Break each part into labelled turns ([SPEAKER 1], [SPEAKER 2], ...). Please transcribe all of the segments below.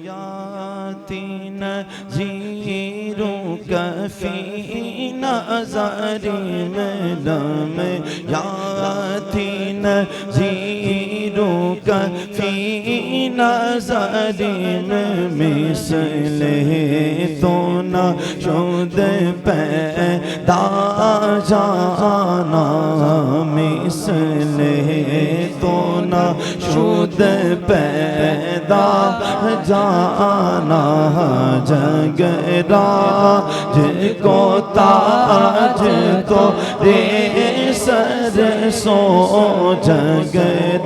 [SPEAKER 1] یاتی نذیرک فی نظر ملم یاتی نذیرک فی نظر مثل تو نہ شد پیدا جانا مثل تو نہ شد پیدا جانا جگ راج کو تاج تو رے سر سو جگ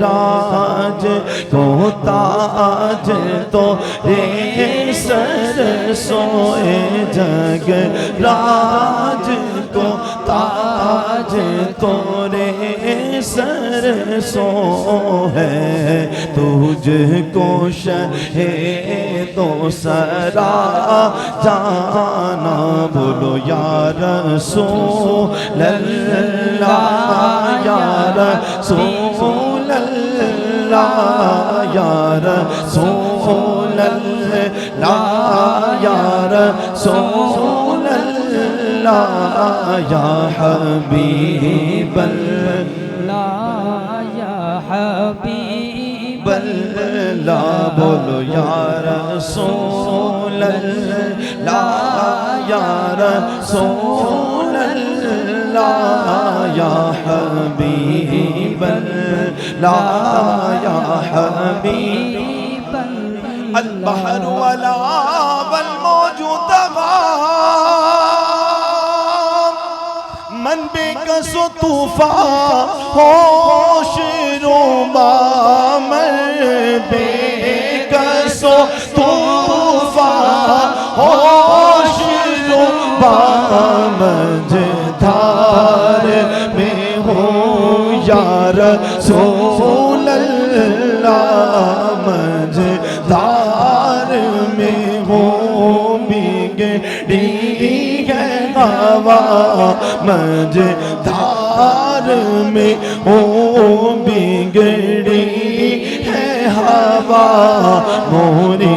[SPEAKER 1] راج کو تاج تو رے سر سوئے جگ راج کو تاج تو رے سر سو ہے تجھ کو شہ تو سرا جانا بولو یا رسول اللہ یا رسول اللہ یا رسول اللہ یا رسول اللہ یا حبیب اللہ یا حبیب اللہ بولو یا رسول اللہ یا رسول اللہ یا حبیب اللہ یا حبیب اللہ البحر ولا والموج تمام من بے کس و طوفان ہوش روما من بے کس و طوفان ہوش روما مجدھار میں ہوں یا رسول اللہ مجدھار میں ہوں بگڑی ہے ہوا مجدھار میں ہوں بگڑی ہے ہوا موری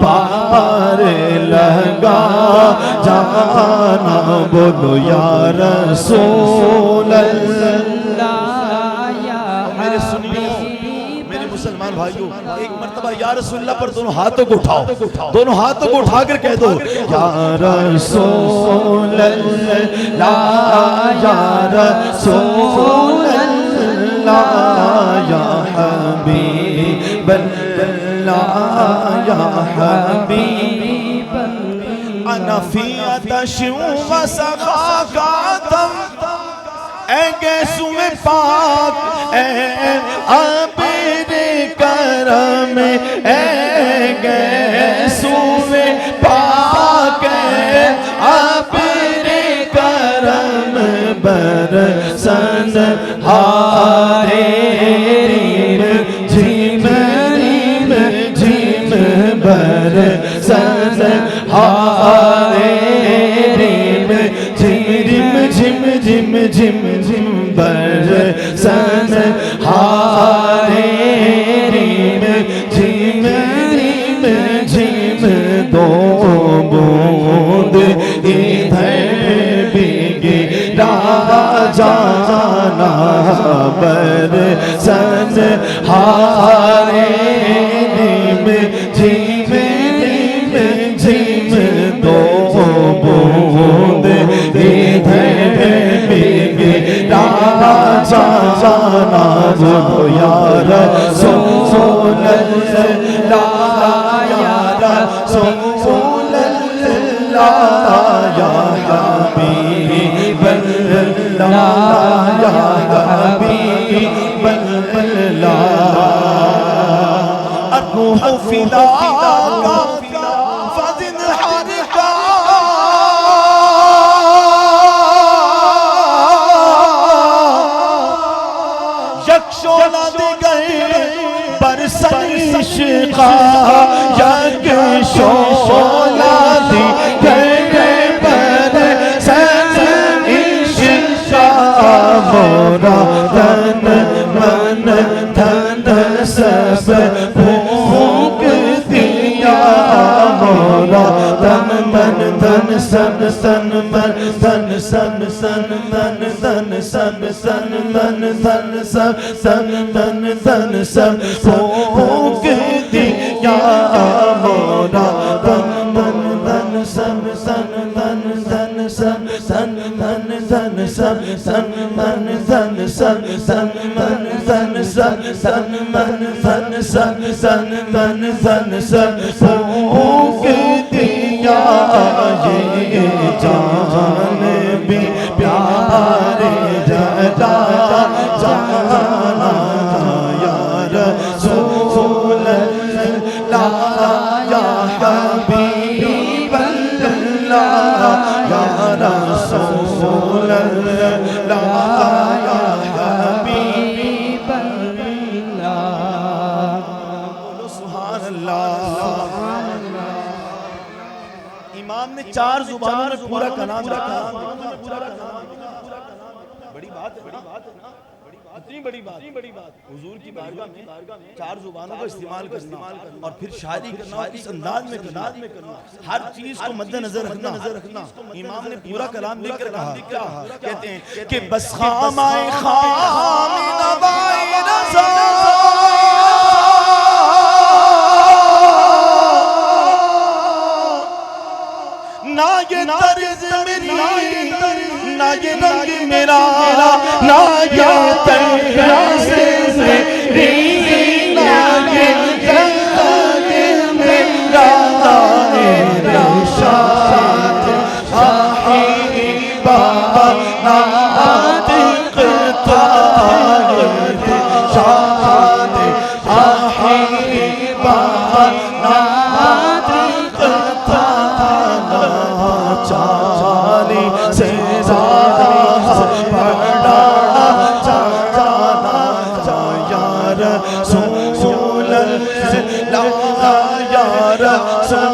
[SPEAKER 1] پار لگا جانا بولو یا رسول اللہ یا میرے سنیو میرے مسلمان بھائیو ایک مرتبہ یا رسول اللہ پر دونوں ہاتھوں کو اٹھاؤ دونوں ہاتھوں کو اٹھا کر کہہ دو یا رسول اللہ یا رسول اللہ یا حبیب اللہ یا حبیب انا فی عطش و سخاکاتم اے گیسو میں پاک اے عابر کرم اے گیسو میں پاک اے عابر کرم برسن ہارے ریم جھیم ریم جھیم برسن ہارے ریم جھیم جھم جھم جھم جھم برسن ہارے ریم جھم ریم جھم دو بوند ادھر بگڑا جانا برسن ہارے ریم جھم ریم جھم دو بوند ادھر بگڑا جانا بولو یا رسول اللہ یا رسول اللہ یا حبیب اللہ یا حبیب اللہ الروح فداک فزن حرکا یک شعلہ دیگر برسن عشقا یک شعلہ دیگر برسن عشقا مورا تن من تن سب پھونک دیا مولا تن من دھن سن سن من دھن سن سن من دھن سن سن من دھن سن سن من دھن سن پھونک دیا مولا تن من دھن سن سن من دھن سن سن من دھن سن سن من دھن سن سن من دھن سن سن من دھن سن سن من دھن سن پھونک دیا یہ جان بھی پیارے جلا جانا یا رسول اللہ یا حبیب اللہ یا رسول اللہ یا حبیب اللہ بولو سبحان اللہ امام نے 4 زبانوں میں پورا کلام رکھا بڑی بات ہے نا اتنی بڑی بات حضور کی بارگاہ میں 4 زبانوں کا استعمال کرنا اور پھر شاعری کرنا اس انداز میں کرنا ہر چیز کو مد نظر رکھنا امام نے پورا کلام لکھ کر کہا کہتے ہیں کہ بس خام آئے خام نبائی رضا نہ یہ طرز میری نہ یہ رنگ میرا نہ یہ طرز میری نہ یہ رنگ میرا ارشاد صاحبہ ناطق تھا ارشاد صاحبہ ناطق تھا چالی سے زیادہ بڑا جانا یا رسول اللہ یا رسول